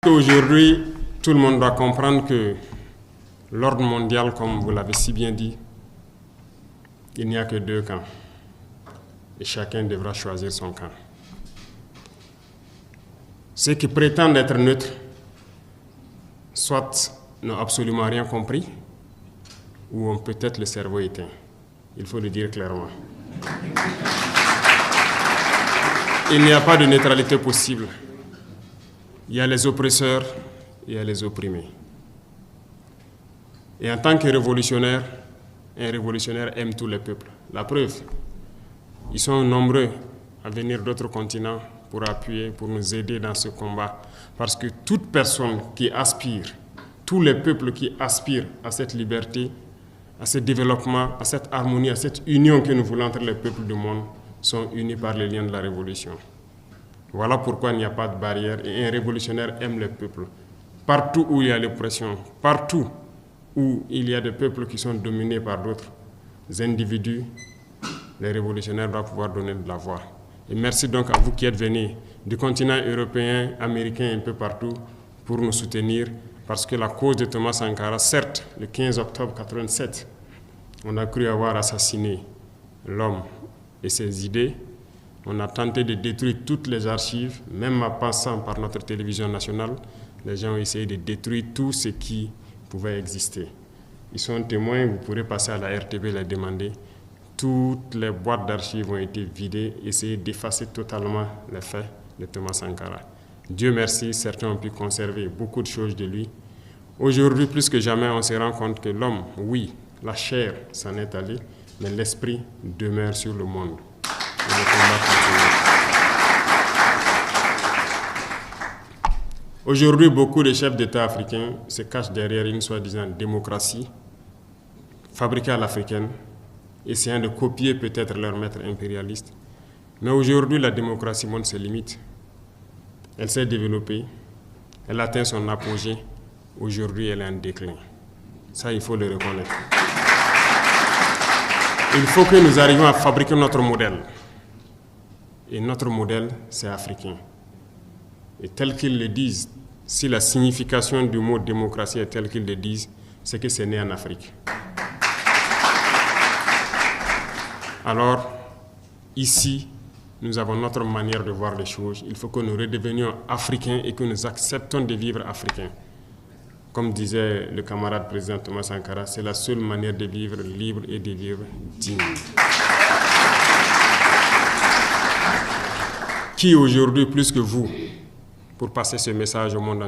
Aujourd'hui, tout le monde doit comprendre que l'ordre mondial, comme vous l'avez si bien dit, il n'y a que deux camps et chacun devra choisir son camp. Ceux qui prétendent être neutres, soit n'ont absolument rien compris, ou ont peut-être le cerveau éteint. Il faut le dire clairement. Il n'y a pas de neutralité possible. Il y a les oppresseurs et il y a les opprimés. Et en tant que révolutionnaire, un révolutionnaire aime tous les peuples. La preuve, ils sont nombreux à venir d'autres continents pour appuyer, pour nous aider dans ce combat. Parce que toute personne qui aspire, tous les peuples qui aspirent à cette liberté, à ce développement, à cette harmonie, à cette union que nous voulons entre les peuples du monde, sont unis par les liens de la révolution. Voilà pourquoi il n'y a pas de barrière et un révolutionnaire aime les peuples. Partout où il y a l'oppression, partout où il y a des peuples qui sont dominés par d'autres individus, les révolutionnaires doivent pouvoir donner de la voix. Et merci donc à vous qui êtes venus du continent européen, américain, un peu partout, pour nous soutenir, parce que la cause de Thomas Sankara, certes, le 15 octobre 1987, on a cru avoir assassiné l'homme et ses idées. On a tenté de détruire toutes les archives, même en passant par notre télévision nationale. Les gens ont essayé de détruire tout ce qui pouvait exister. Ils sont témoins, vous pourrez passer à la RTB les demander. Toutes les boîtes d'archives ont été vidées, essayer d'effacer totalement les faits de Thomas Sankara. Dieu merci, certains ont pu conserver beaucoup de choses de lui. Aujourd'hui, plus que jamais, on se rend compte que l'homme, oui, la chair s'en est allée, mais l'esprit demeure sur le monde. Et le combat continue. Aujourd'hui, beaucoup de chefs d'État africains se cachent derrière une soi-disant démocratie fabriquée à l'africaine, essayant de copier peut-être leur maître impérialiste. Mais aujourd'hui, la démocratie montre ses limites. Elle s'est développée, elle atteint son apogée. Aujourd'hui, elle est en déclin. Ça, il faut le reconnaître. Il faut que nous arrivions à fabriquer notre modèle. Et notre modèle, c'est africain. Et tel qu'ils le disent, si la signification du mot démocratie est telle qu'ils le disent, c'est que c'est né en Afrique. Alors, ici, nous avons notre manière de voir les choses. Il faut que nous redevenions africains et que nous acceptons de vivre africains. Comme disait le camarade président Thomas Sankara, c'est la seule manière de vivre libre et de vivre digne. Qui aujourd'hui, plus que vous, pour passer ce message au monde entier?